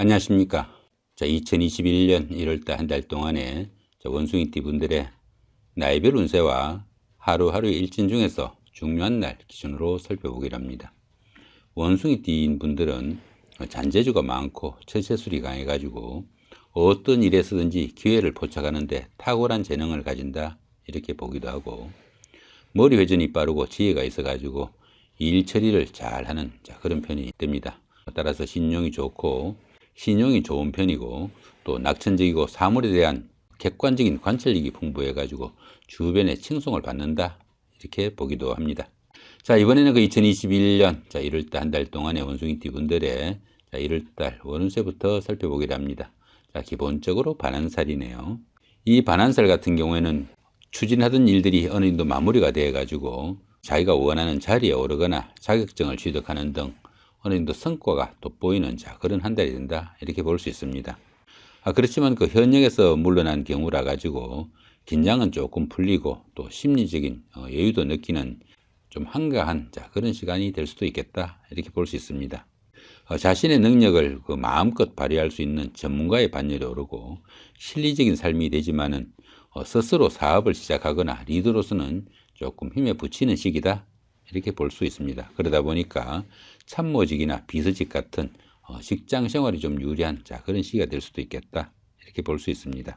안녕하십니까. 2021년 1월달 한 달 동안에 원숭이띠 분들의 나이별 운세와 하루하루의 일진 중에서 중요한 날 기준으로 살펴보기로 합니다. 원숭이띠인 분들은 잔재주가 많고 처세술이 강해가지고 어떤 일에서든지 기회를 포착하는데 탁월한 재능을 가진다, 이렇게 보기도 하고, 머리 회전이 빠르고 지혜가 있어가지고 일 처리를 잘하는 그런 편이 됩니다. 따라서 신용이 좋고 신용이 좋은 편이고, 또 낙천적이고 사물에 대한 객관적인 관찰력이 풍부해가지고 주변의 칭송을 받는다, 이렇게 보기도 합니다. 자, 이번에는 2021년 1월달 한 달 동안의 원숭이띠 분들의 1월달 원운세부터 살펴보기로 합니다. 자, 기본적으로 반환살이네요. 이 반환살 같은 경우에는 추진하던 일들이 어느 정도 마무리가 되어가지고 자기가 원하는 자리에 오르거나 자격증을 취득하는 등 어느 정도 성과가 돋보이는 그런 한 달이 된다, 이렇게 볼 수 있습니다. 그렇지만 현역에서 물러난 경우라 가지고 긴장은 조금 풀리고 또 심리적인 여유도 느끼는 좀 한가한 그런 시간이 될 수도 있겠다, 이렇게 볼 수 있습니다. 자신의 능력을 마음껏 발휘할 수 있는 전문가의 반열에 오르고 실리적인 삶이 되지만은 스스로 사업을 시작하거나 리더로서는 조금 힘에 부치는 시기다, 이렇게 볼 수 있습니다. 그러다 보니까 참모직이나 비서직 같은 직장 생활이 좀 유리한 그런 시기가 될 수도 있겠다, 이렇게 볼 수 있습니다.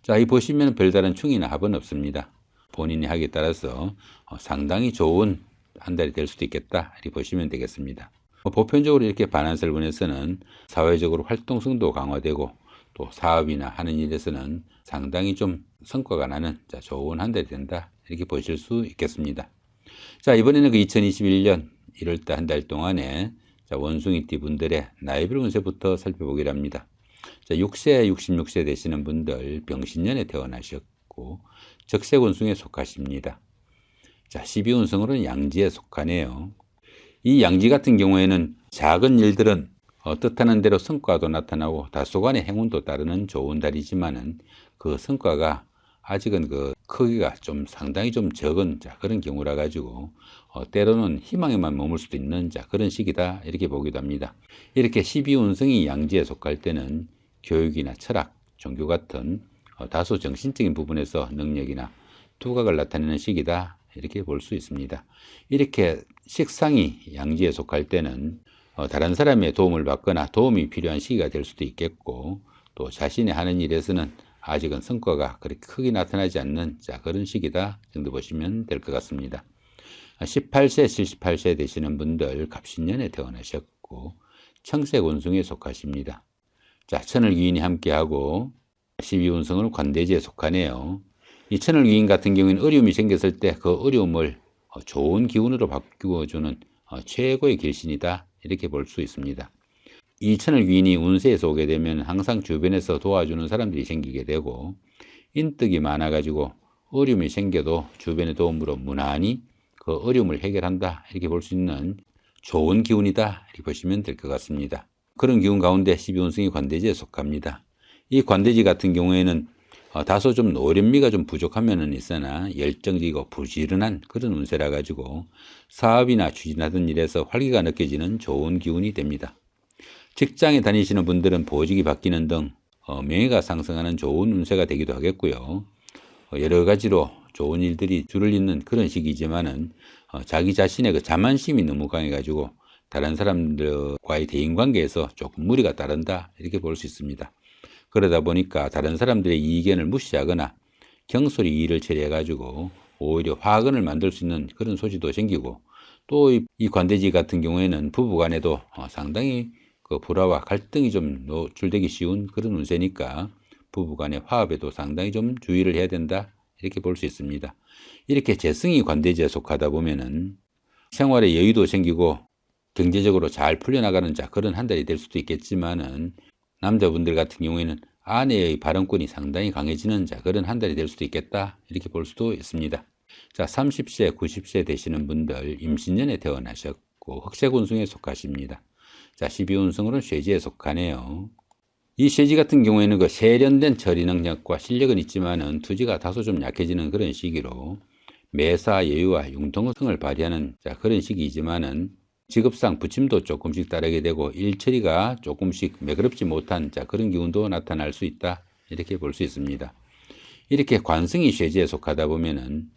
자, 이 보시면 별다른 충이나 합은 없습니다. 본인이 하기에 따라서 상당히 좋은 한 달이 될 수도 있겠다, 이렇게 보시면 되겠습니다. 보편적으로 이렇게 반환살분에서는 사회적으로 활동성도 강화되고 또 사업이나 하는 일에서는 상당히 좀 성과가 나는 좋은 한 달이 된다, 이렇게 보실 수 있겠습니다. 자, 이번에는 2021년 1월달 한 달 동안에 원숭이띠 분들의 나이별 운세부터 살펴보기로 합니다. 자, 6세, 66세 되시는 분들 병신년에 태어나셨고 적색원숭이에 속하십니다. 자, 12운성으로는 양지에 속하네요. 이 양지 같은 경우에는 작은 일들은 뜻하는 대로 성과도 나타나고 다소간의 행운도 따르는 좋은 달이지만은 그 성과가 아직은 크기가 좀 상당히 좀 적은 그런 경우라 가지고 때로는 희망에만 머물 수도 있는 그런 시기다, 이렇게 보기도 합니다. 이렇게 12운성이 양지에 속할 때는 교육이나 철학, 종교 같은 다소 정신적인 부분에서 능력이나 두각을 나타내는 시기다, 이렇게 볼 수 있습니다. 이렇게 식상이 양지에 속할 때는 다른 사람의 도움을 받거나 도움이 필요한 시기가 될 수도 있겠고, 또 자신의 하는 일에서는 아직은 성과가 그렇게 크게 나타나지 않는 그런 시기다 정도 보시면 될 것 같습니다. 18세, 78세 되시는 분들 갑신년에 태어나셨고 청색운성에 속하십니다. 자, 천을귀인이 함께하고 12운성을 관대지에 속하네요. 이 천을귀인 같은 경우에는 어려움이 생겼을 때 그 어려움을 좋은 기운으로 바꾸어주는 최고의 길신이다, 이렇게 볼 수 있습니다. 이 천을귀인이 운세에서 오게 되면 항상 주변에서 도와주는 사람들이 생기게 되고 인덕이 많아가지고 어려움이 생겨도 주변의 도움으로 무난히 그 어려움을 해결한다, 이렇게 볼 수 있는 좋은 기운이다, 이렇게 보시면 될 것 같습니다. 그런 기운 가운데 12운성이 관대지에 속합니다. 이 관대지 같은 경우에는 다소 좀 노련미가 좀 부족하면은 있으나 열정적이고 부지런한 그런 운세라 가지고 사업이나 추진하던 일에서 활기가 느껴지는 좋은 기운이 됩니다. 직장에 다니시는 분들은 보직이 바뀌는 등 명예가 상승하는 좋은 운세가 되기도 하겠고요. 여러 가지로 좋은 일들이 줄을 잇는 그런 시기지만은 자기 자신의 자만심이 너무 강해가지고 다른 사람들과의 대인관계에서 조금 무리가 따른다, 이렇게 볼 수 있습니다. 그러다 보니까 다른 사람들의 이견을 무시하거나 경솔히 일을 처리해가지고 오히려 화근을 만들 수 있는 그런 소지도 생기고, 또 이 관대지 같은 경우에는 부부간에도 상당히 불화와 갈등이 좀 노출되기 쉬운 그런 운세니까 부부간의 화합에도 상당히 좀 주의를 해야 된다, 이렇게 볼 수 있습니다. 이렇게 재성이 관대지에 속하다 보면은 생활에 여유도 생기고 경제적으로 잘 풀려나가는 그런 한 달이 될 수도 있겠지만은 남자분들 같은 경우에는 아내의 발언권이 상당히 강해지는 그런 한 달이 될 수도 있겠다, 이렇게 볼 수도 있습니다. 자, 30세, 90세 되시는 분들 임신년에 태어나셨고 흑색운성에 속하십니다. 자, 12운성으로는 쇠지에 속하네요. 이 쇠지 같은 경우에는 세련된 처리 능력과 실력은 있지만은 투지가 다소 좀 약해지는 그런 시기로 매사 여유와 융통성을 발휘하는 그런 시기이지만은 직업상 부침도 조금씩 따르게 되고 일처리가 조금씩 매끄럽지 못한 그런 기운도 나타날 수 있다, 이렇게 볼 수 있습니다. 이렇게 관성이 쇠지에 속하다 보면은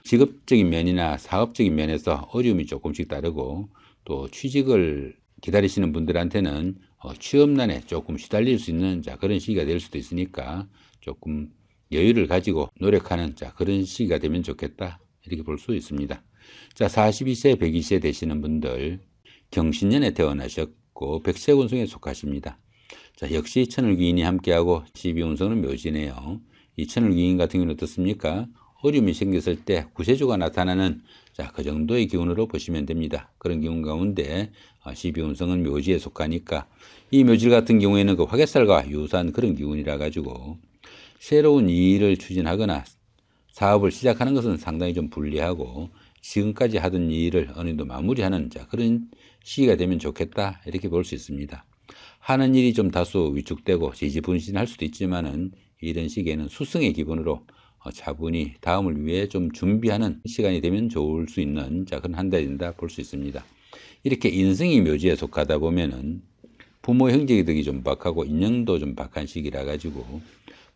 직업적인 면이나 사업적인 면에서 어려움이 조금씩 따르고, 또 취직을 기다리시는 분들한테는 취업난에 조금 시달릴 수 있는 그런 시기가 될 수도 있으니까 조금 여유를 가지고 노력하는 그런 시기가 되면 좋겠다, 이렇게 볼 수 있습니다. 42세, 102세 되시는 분들 경신년에 태어나셨고 백세운성에 속하십니다. 역시 천을귀인이 함께하고 12운성은 묘지네요. 이 천을귀인 같은 경우는 어떻습니까? 어려움이 생겼을 때 구세주가 나타나는 그 정도의 기운으로 보시면 됩니다. 그런 기운 가운데 12운성은 묘지에 속하니까 이 묘지 같은 경우에는 그 화개살과 유사한 그런 기운이라 가지고 새로운 일을 추진하거나 사업을 시작하는 것은 상당히 좀 불리하고, 지금까지 하던 일을 어느 정도 마무리하는 그런 시기가 되면 좋겠다, 이렇게 볼 수 있습니다. 하는 일이 좀 다소 위축되고 지지분신할 수도 있지만은 이런 시기에는 수성의 기분으로 차분히 다음을 위해 좀 준비하는 시간이 되면 좋을 수 있는 그런 한 달이 된다 볼 수 있습니다. 이렇게 인성이 묘지에 속하다 보면은 부모 형제 덕이 좀 박하고 인연도 좀 박한 시기라 가지고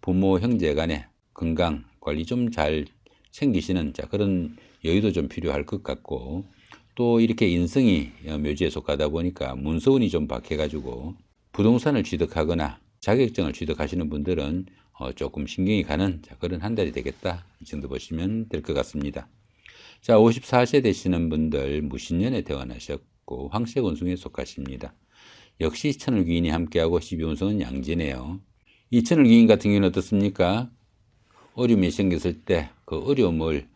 부모 형제 간의 건강 관리 좀 잘 챙기시는 그런 여유도 좀 필요할 것 같고, 또 이렇게 인성이 묘지에 속하다 보니까 문서운이 좀 박해 가지고 부동산을 취득하거나 자격증을 취득하시는 분들은 조금 신경이 가는 그런 한 달이 되겠다, 이 정도 보시면 될 것 같습니다. 54세 되시는 분들 무신년에 태어나셨고 황색운성에 속하십니다. 역시 천을귀인이 함께하고 12운성은 양지네요. 이 천을귀인 같은 경우는 어떻습니까? 어려움이 생겼을 때 그 어려움을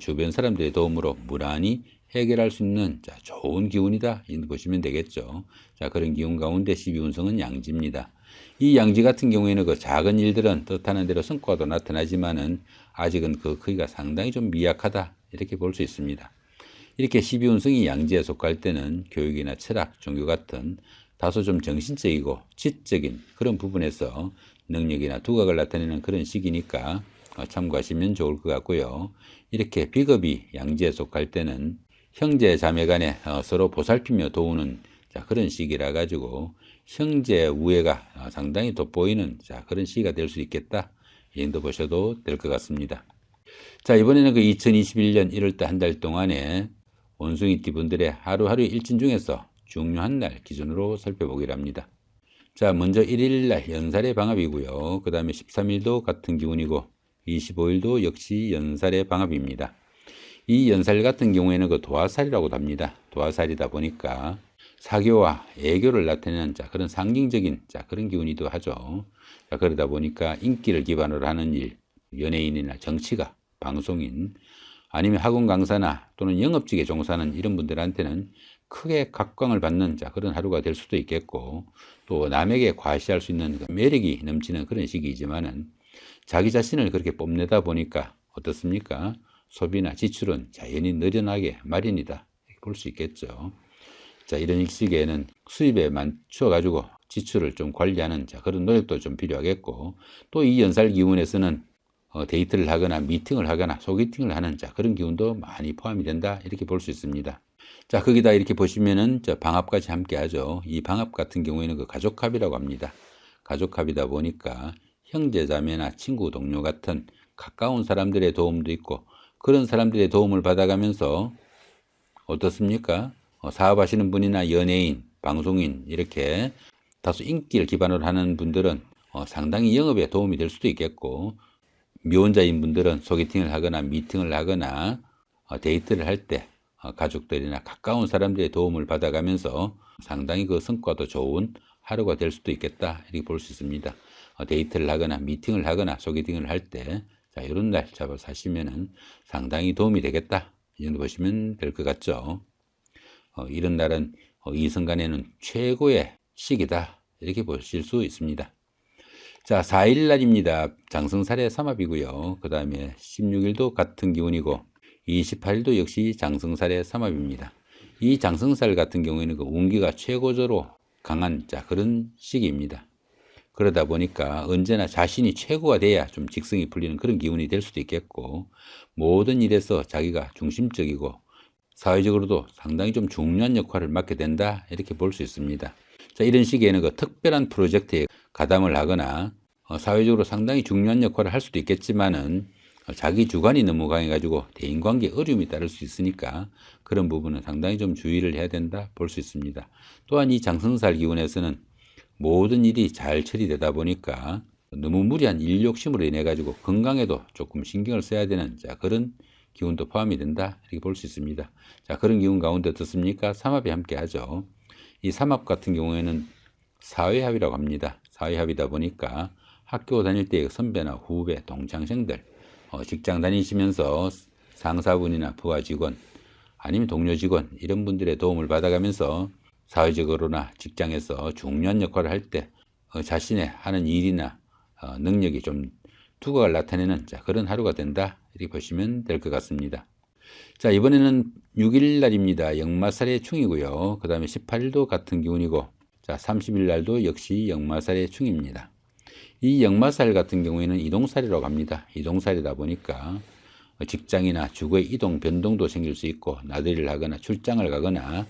주변 사람들의 도움으로 무난히 해결할 수 있는 좋은 기운이다, 이렇게 보시면 되겠죠. 그런 기운 가운데 12운성은 양지입니다. 이 양지 같은 경우에는 그 작은 일들은 뜻하는 대로 성과도 나타나지만은 아직은 그 크기가 상당히 좀 미약하다, 이렇게 볼 수 있습니다. 이렇게 12운성이 양지에 속할 때는 교육이나 철학, 종교 같은 다소 좀 정신적이고 지적인 그런 부분에서 능력이나 두각을 나타내는 그런 시기니까 참고하시면 좋을 것 같고요. 이렇게 비겁이 양지에 속할 때는 형제 자매 간에 서로 보살피며 도우는 그런 시기라 가지고 형제 우애가 상당히 돋보이는 그런 시기가 될 수 있겠다, 이 정도 보셔도 될 것 같습니다. 이번에는 그 2021년 1월달 한 달 동안에 원숭이띠 분들의 하루하루 일진 중에서 중요한 날 기준으로 살펴보기로 합니다. 먼저 1일 날 연살의 방합이고요. 그 다음에 13일도 같은 기운이고 25일도 역시 연살의 방합입니다. 이 연살 같은 경우에는 그 도화살이라고도 합니다. 도화살이다 보니까 사교와 애교를 나타내는 그런 상징적인 그런 기운이기도 하죠. 그러다 보니까 인기를 기반으로 하는 일, 연예인이나 정치가, 방송인, 아니면 학원 강사나 또는 영업직에 종사하는 이런 분들한테는 크게 각광을 받는 그런 하루가 될 수도 있겠고, 또 남에게 과시할 수 있는 매력이 넘치는 그런 시기이지만은 자기 자신을 그렇게 뽐내다 보니까 어떻습니까? 소비나 지출은 자연히 늘어나게 마련이다, 이렇게 볼 수 있겠죠. 이런 시기에는 수입에 맞춰 가지고 지출을 좀 관리하는 그런 노력도 좀 필요하겠고, 또 이 연살 기운에서는 데이트를 하거나 미팅을 하거나 소개팅을 하는 그런 기운도 많이 포함이 된다, 이렇게 볼 수 있습니다. 거기다 이렇게 보시면은 방합까지 함께 하죠. 이 방합 같은 경우에는 그 가족합이라고 합니다. 가족합이다 보니까 형제 자매나 친구 동료 같은 가까운 사람들의 도움도 있고, 그런 사람들의 도움을 받아가면서 어떻습니까? 사업하시는 분이나 연예인, 방송인, 이렇게 다소 인기를 기반으로 하는 분들은 상당히 영업에 도움이 될 수도 있겠고, 미혼자인 분들은 소개팅을 하거나 미팅을 하거나 데이트를 할 때 가족들이나 가까운 사람들의 도움을 받아가면서 상당히 그 성과도 좋은 하루가 될 수도 있겠다, 이렇게 볼 수 있습니다. 데이트를 하거나 미팅을 하거나 소개팅을 할 때 이런 날 잡아서 하시면은 상당히 도움이 되겠다, 이 정도 보시면 될 것 같죠. 이런 날은 이성 간에는 최고의 시기다, 이렇게 보실 수 있습니다. 4일 날입니다. 장성살의 삼합이고요. 그 다음에 16일도 같은 기운이고 28일도 역시 장성살의 삼합입니다. 이 장성살 같은 경우에는 그 운기가 최고조로 강한 그런 시기입니다. 그러다 보니까 언제나 자신이 최고가 돼야 좀 직성이 풀리는 그런 기운이 될 수도 있겠고, 모든 일에서 자기가 중심적이고 사회적으로도 상당히 좀 중요한 역할을 맡게 된다 이렇게 볼 수 있습니다. 자, 이런 시기에는 그 특별한 프로젝트에 가담을 하거나 사회적으로 상당히 중요한 역할을 할 수도 있겠지만은 자기 주관이 너무 강해가지고 대인관계에 어려움이 따를 수 있으니까 그런 부분은 상당히 좀 주의를 해야 된다 볼 수 있습니다. 또한 이 장성살 기운에서는 모든 일이 잘 처리되다 보니까 너무 무리한 일 욕심으로 인해 가지고 건강에도 조금 신경을 써야 되는 그런 기운도 포함이 된다 이렇게 볼 수 있습니다. 자, 그런 기운 가운데 어떻습니까? 삼합이 함께 하죠. 이 삼합 같은 경우에는 사회합이라고 합니다. 사회합이다 보니까 학교 다닐 때의 선배나 후배, 동창생들, 직장 다니시면서 상사분이나 부하 직원, 아니면 동료 직원 이런 분들의 도움을 받아가면서 사회적으로나 직장에서 중요한 역할을 할 때 자신의 하는 일이나 능력이 좀 두각을 나타내는 그런 하루가 된다 이렇게 보시면 될 것 같습니다. 자, 이번에는 6일 날입니다. 역마살의 충이고요. 그 다음에 18일도 같은 기운이고, 자, 30일 날도 역시 역마살의 충입니다. 이 역마살 같은 경우에는 이동살이라고 합니다. 이동살이다 보니까 직장이나 주거의 이동 변동도 생길 수 있고, 나들이를 하거나 출장을 가거나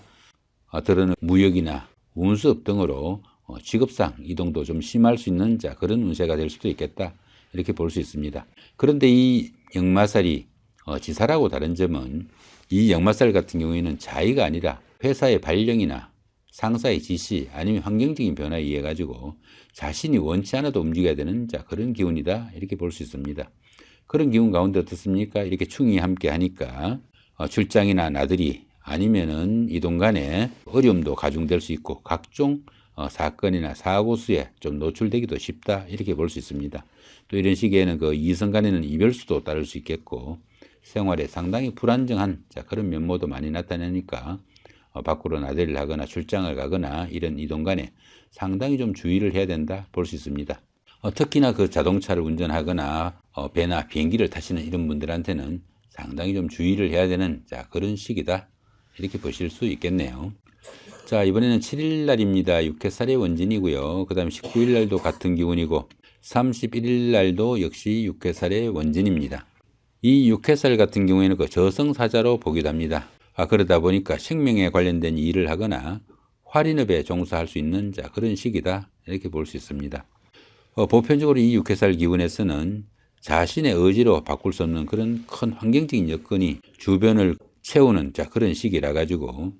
들어는 무역이나 운수업 등으로 직업상 이동도 좀 심할 수 있는 그런 운세가 될 수도 있겠다 이렇게 볼 수 있습니다. 그런데 이 역마살이 지살하고 다른 점은 이 역마살 같은 경우에는 자의가 아니라 회사의 발령이나 상사의 지시 아니면 환경적인 변화에 의해 가지고 자신이 원치 않아도 움직여야 되는 그런 기운이다 이렇게 볼 수 있습니다. 그런 기운 가운데 어떻습니까? 이렇게 충이 함께 하니까 출장이나 나들이 아니면은 이동 간에 어려움도 가중될 수 있고 각종 사건이나 사고 수에 좀 노출되기도 쉽다 이렇게 볼 수 있습니다. 또 이런 시기에는 그 이성 간에는 이별수도 따를 수 있겠고 생활에 상당히 불안정한 그런 면모도 많이 나타나니까 밖으로 나들이를 하거나 출장을 가거나 이런 이동 간에 상당히 좀 주의를 해야 된다 볼 수 있습니다. 특히나 그 자동차를 운전하거나 배나 비행기를 타시는 이런 분들한테는 상당히 좀 주의를 해야 되는 그런 시기다 이렇게 보실 수 있겠네요. 자, 이번에는 7일 날입니다. 육해살의 원진이고요. 그 다음에 19일 날도 같은 기운이고 31일 날도 역시 육해살의 원진입니다. 이 육해살 같은 경우에는 그 저승사자로 보기도 합니다. 그러다 보니까 생명에 관련된 일을 하거나 활인업에 종사할 수 있는 그런 시기다 이렇게 볼 수 있습니다. 보편적으로 이 육해살 기운에서는 자신의 의지로 바꿀 수 없는 그런 큰 환경적인 여건이 주변을 채우는 그런 시기라 가지고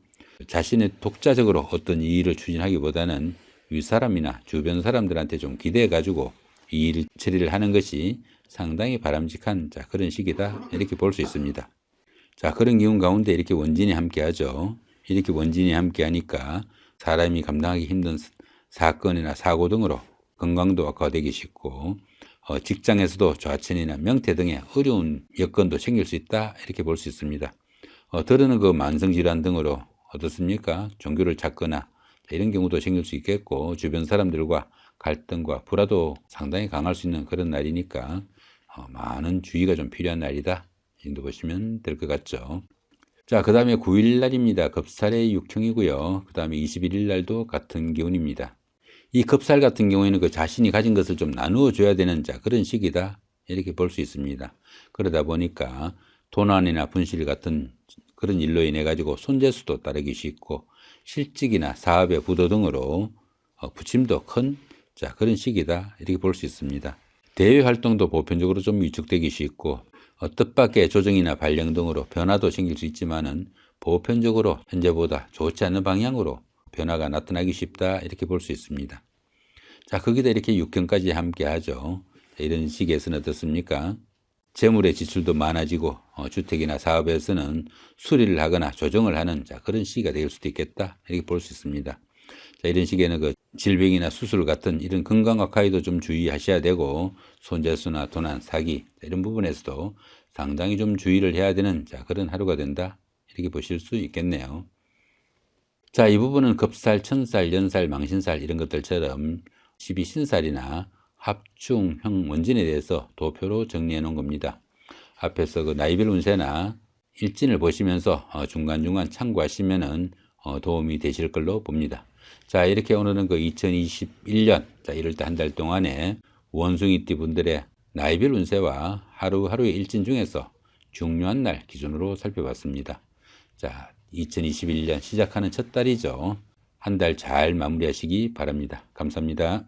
자신의 독자적으로 어떤 일을 추진하기보다는 윗사람이나 주변 사람들한테 좀 기대해 가지고 이 일 처리를 하는 것이 상당히 바람직한 그런 시기다 이렇게 볼 수 있습니다. 자, 그런 기운 가운데 이렇게 원진이 함께 하죠. 이렇게 원진이 함께 하니까 사람이 감당하기 힘든 사건이나 사고 등으로 건강도 악화되기 쉽고 직장에서도 좌천이나 명퇴 등의 어려운 여건도 생길 수 있다 이렇게 볼 수 있습니다. 들어는 그 만성질환 등으로 어떻습니까? 종교를 찾거나 이런 경우도 생길 수 있겠고 주변 사람들과 갈등과 불화도 상당히 강할 수 있는 그런 날이니까 많은 주의가 좀 필요한 날이다 이 정도 보시면 될 것 같죠. 자, 그 다음에 9일 날입니다. 급살의 육형이고요. 그 다음에 21일 날도 같은 기운입니다. 이 급살 같은 경우에는 그 자신이 가진 것을 좀 나누어 줘야 되는 그런 시기다 이렇게 볼 수 있습니다. 그러다 보니까 도난이나 분실 같은 그런 일로 인해 가지고 손재수도 따르기 쉽고 실직이나 사업의 부도 등으로 부침도 큰 그런 시기다 이렇게 볼 수 있습니다. 대외 활동도 보편적으로 좀 위축되기 쉽고 뜻밖의 조정이나 발령 등으로 변화도 생길 수 있지만은 보편적으로 현재보다 좋지 않은 방향으로 변화가 나타나기 쉽다 이렇게 볼 수 있습니다. 자, 거기다 이렇게 육경까지 함께 하죠. 이런 시기에서는 어떻습니까? 재물의 지출도 많아지고 주택이나 사업에서는 수리를 하거나 조정을 하는 그런 시기가 될 수도 있겠다 이렇게 볼 수 있습니다. 자, 이런 시기에는 그 질병이나 수술 같은 이런 건강 악화에도 좀 주의하셔야 되고 손재수나 도난, 사기 이런 부분에서도 상당히 좀 주의를 해야 되는 그런 하루가 된다 이렇게 보실 수 있겠네요. 자, 이 부분은 급살, 천살, 연살, 망신살 이런 것들처럼 12신살이나 합충형 원진에 대해서 도표로 정리해 놓은 겁니다. 앞에서 그 나이별 운세나 일진을 보시면서 중간중간 참고하시면은 도움이 되실 걸로 봅니다. 자, 이렇게 오늘은 그 2021년 1월달 한 달 동안에 원숭이띠 분들의 나이별 운세와 하루하루의 일진 중에서 중요한 날 기준으로 살펴봤습니다. 자, 2021년 시작하는 첫 달이죠. 한 달 잘 마무리하시기 바랍니다. 감사합니다.